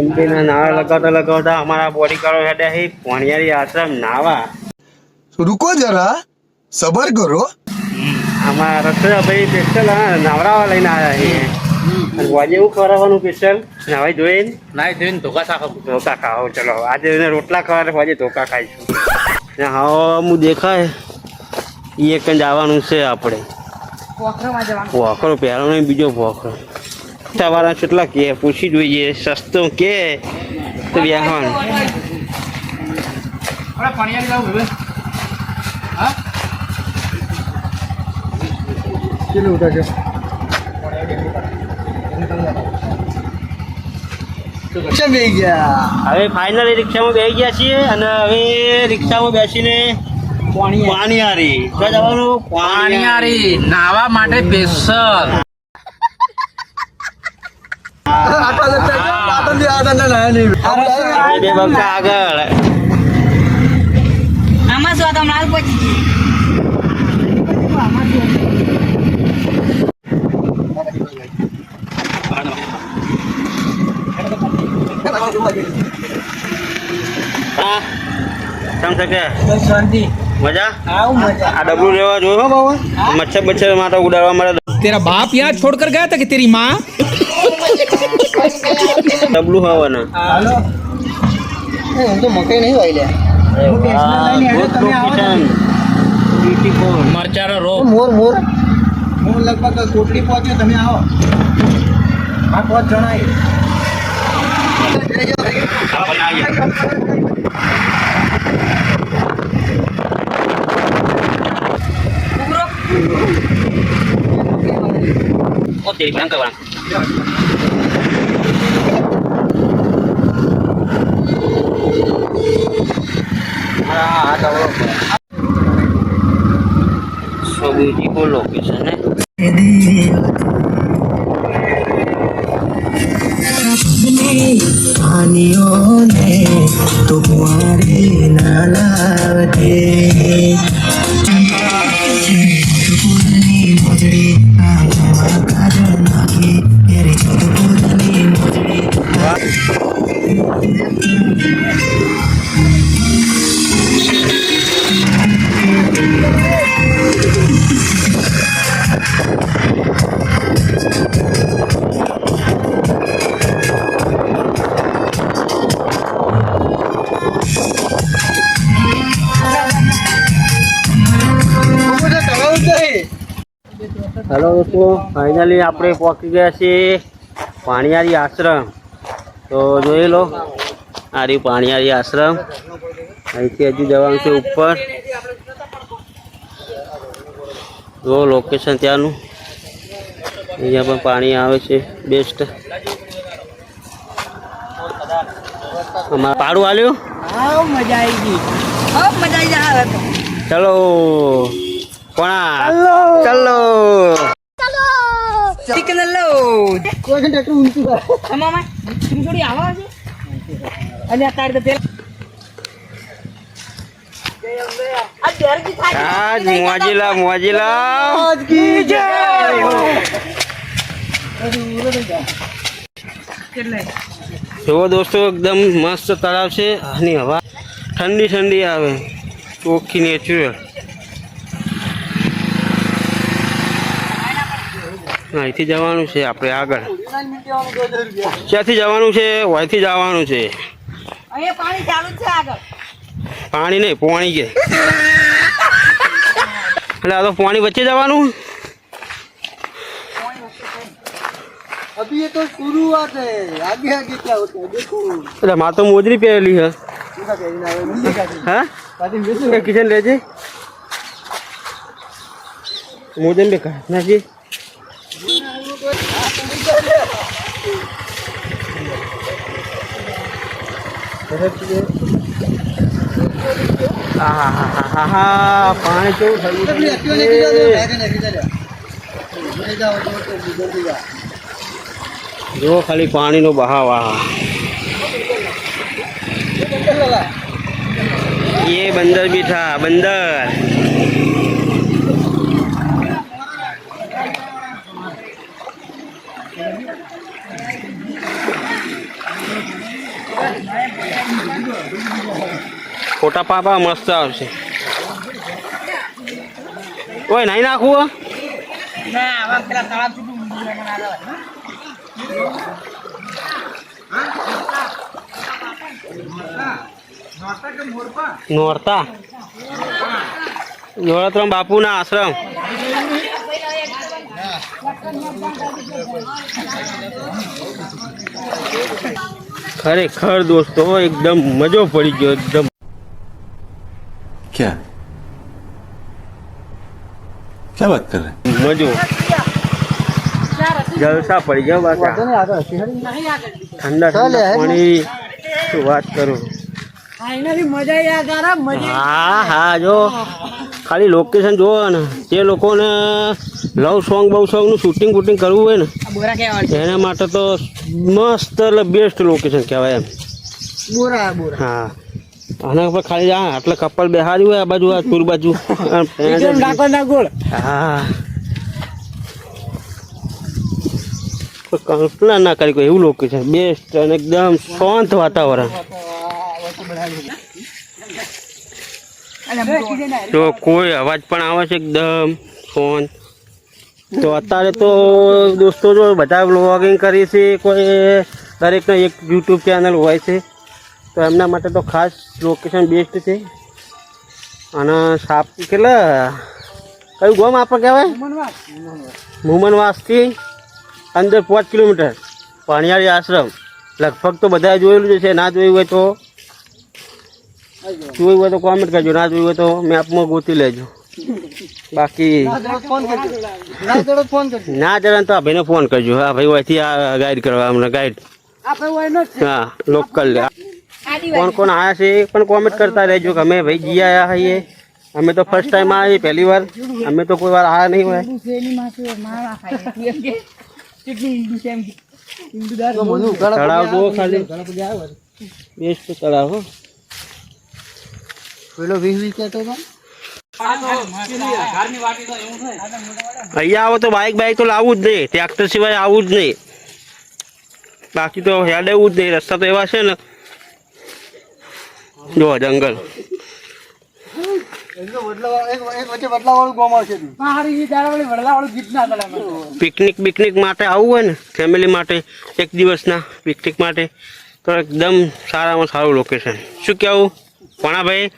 એમપીના નાવા લગાવતા અમારા બોડીગાર્ડો હેડે હે પોણિયારી આશ્રમ નાવા. रुको जरा सबर करो. આમાં રસ્તા ભાઈ સ્પેશિયલ નવરાવા લઈને આવ્યા છે. અને આજે એવું ખવડાવવાનું સ્પેશિયલ નવાઈ જોઈને નાઈ ધોઈને ધોકા ખાઓ. ચલો આજે એને રોટલા ખવડાવે આજે ધોકા ખાઈશું. ને હા હું દેખાય એ એક જ આવવાનું છે આપણે ભોખરો પહેલો નહીં બીજો ભોખરો સવારના કેટલા કે પૂછી જોઈએ સસ્તો કે તો બેહવાનું હવે ફાઇનલી રિક્ષામાં બેસી ગયા છીએ અને હવે રિક્ષામાં બેસીને પાણીયારી જવાનું પાણીયારી નાવા માટે સ્પેશિયલ બે બગા આગળ આમાં શું તમે હાલ પહોંચી હા સમજે શાંતિ મજા આવું મજા આ ડબલું લેવા જોયો બાબા મચ્છર બચ્છર માટે ઉડાડવા માટે तेरा बाप यहाँ छोड़ कर गया था कि तेरी माँ ડબલું હવાના હાલો હું તો મકઈ નહીં વાઈ લે मरचारा रो મોર હું લગભગ કોટડી પહોંચ્યો તમે આવો આ 5 જણા તેરી બેંક કરવાના so beautiful location पानियों ने तुम्हारे नालावते હેલો દોસ્તો ફાઇનલી આપણે પહોંચી ગયા છીએ પાણીયારી આશ્રમ તો જોઈ લો આ રહ્યું પાણીયારી આશ્રમ અહીંથી હજુ જવાનું છે ઉપર જો લોકેશન ત્યાંનું અહીંયા પણ પાણી આવે છે બેસ્ટ અમારે પાડું હાલ્યું મજા આવી ગઈ મજા આવી જાય ચલો કોણા ચલો ચિકન લો કોઈ ટ્રેક્ટર ઊંચું કર અમામાં થોડી આવા છે અને અત્યારે તો તેલ મોજીલા જુઓ દોસ્તો એકદમ મસ્ત તળાવ છે આની હવા ઠંડી ઠંડી આવે ચોખ્ખી નેચરલ અહીંથી જવાનું છે આપણે આગળ ક્યાંથી જવાનું છે અહીંથી જવાનું છે અહીંયા પાણી ચાલુ છે આગળ પાણી નહીં પોણી કે એટલે આ તો પાણી વચ્ચે જવાનું अभी ये तो शुरुआत है आगे आगे क्या होता है देखो એટલે મારે તો મોજરી પહેરેલી છે હા કિચન લેજે મોજન બે નાખી હા પાણી કેવું થયું જો ખાલી પાણીનો બહાવ ये बंदर भी था बंदर ફોટા પાપા મસ્ત આવશે. ઓય નહીં નાખવું હો? ના આવા પેલા તળાવ સુધી ઊંધું રહેવાનું આવે. નોરતા નોરતરામ બાપુના આશ્રમ. ખરેખર દોસ્તો એકદમ મજો પડી ગયો. એકદમ क्या क्या बात कर रहे हैं? મજો જલસા પડી ગયો. બાકી ઠંડા ઠંડા પાણી શું વાત કરું. ફાઇનલી મજા યાદ આવે મજા. હા હા જો ખાલી લોકેશન જોવો ને તે લોકોને લવ સોંગ બહુ સોંગનું શૂટિંગ વૂટિંગ કરવું હોય ને બોરા કેવા એના માટે તો મસ્ત એટલે બેસ્ટ લોકેશન કહેવાય એમ. બોરા બોરા હા આના પર ખાલી જા એટલે કપલ બેહાર્યું હોય આ બાજુ આ પૂર બાજુ. ના ગોળ હા કલ્પના ના કરી કોઈ એવું લોકેશન બેસ્ટ અને એકદમ શાંત વાતાવરણ. તો કોઈ અવાજ પણ આવે છે એકદમ ફોન. તો અત્યારે તો દોસ્તો જો બધા વ્લોગિંગ કરી છે કોઈ દરેકને એક યુટ્યુબ ચેનલ હોય છે તો એમના માટે તો ખાસ લોકેશન બેસ્ટ છે. અને સાપ કેટલા કયું ગામ આપણે કહેવાય મુમનવાસથી અંદર 5 કિલોમીટર પાણીયાળી આશ્રમ. લગભગ તો બધા જોયેલું જ છે. ના જોયું હોય તો કોમેન્ટ કરજો, ના જોયું હોય તો મેપમાં ગોતી લેજો. બાકી ના જરા તો આ ભાઈને ફોન કરજો. હા ભાઈ અહીંથી આ ગાઈડ કરવા અમને ગાઈડ. હા લોકલ કોણ કોણ આવ્યા છે એ પણ કોમેન્ટ કરતા રહેજો કે અમે ભાઈ જી આવ્યા છીએ. અમે તો ફર્સ્ટ ટાઈમ આવ્યા પહેલી વાર. અમે તો કોઈ વાર આવ્યા નહીં હોય. તળાવ જુઓ ખાલી બેસ્ટ તળાવ. હો પેલો 20 કહેતો હતો અહીંયા આવો તો બાઈક તો લાવવું જ નહીં. ટ્રેક્ટર સિવાય આવું જ નહીં. બાકી તો હેડ એવું જ નહીં. રસ્તા તો એવા છે ને જો જંગલ. પિકનિક માટે આવવું હોય ને ફેમિલી માટે એક દિવસના પિકનિક માટે તો એકદમ સારામાં સારું લોકેશન. શું કહેવું ભણાભાઈ?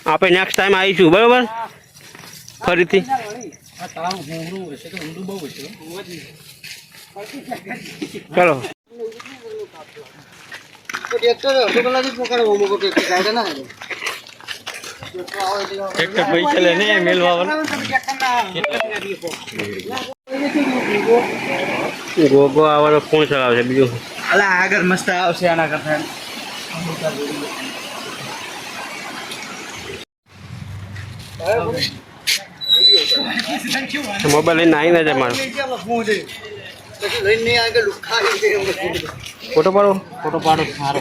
આપણે નેક્સ્ટ ટાઈમ આવીશું બરાબર ફરીથી. ચલો પૈસા લઈને મેલવા ગોગો આવવાનો ફોન ચલાવશે બીજું. અલા આગળ મસ્ત આવશે આના કરતા. મોબાઈલ લઈને આવી ના જાય મારો. ફોટો પાડો સારો.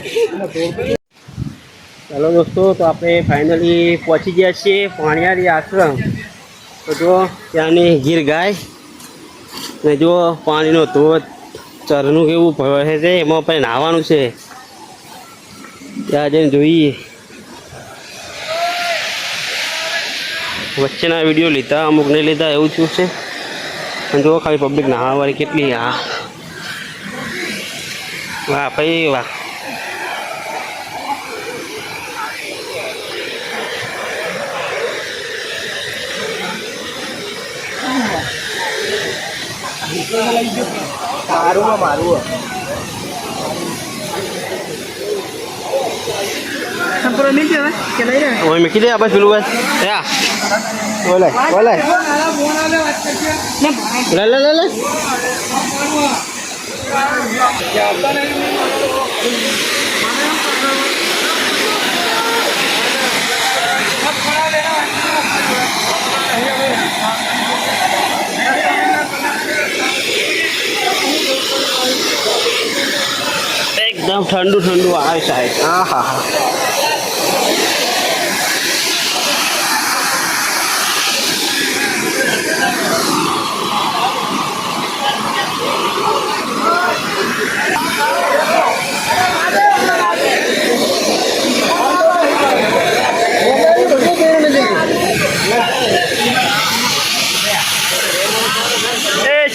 ચાલો દોસ્તો તો આપણે ફાઇનલી પહોંચી ગયા છીએ પાણીયાળી આશ્રમ. તો જો ત્યાંની ગીર ગાય ને જો પાણીનો ધોધ ચરનું કેવું ભરે છે એમાં પણ નાહવાનું છે. ત્યાં જઈને જોઈએ. વચ્ચેના વિડીયો લીધા અમુક નહીં લીધા એવું થયું છે. અને જો ખાલી પબ્લિક નાહવાવાળી કેટલી. હા વાહ ભાઈ વાહ. મારું ઓય મૂકી દે આપણે પેલું યા બોલે લે એકદમ ઠંડુ આવે સાહેબ. હા હા હા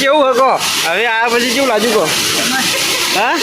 કેવું હકો હવે આ પછી કેવું લાગ્યું કહો હા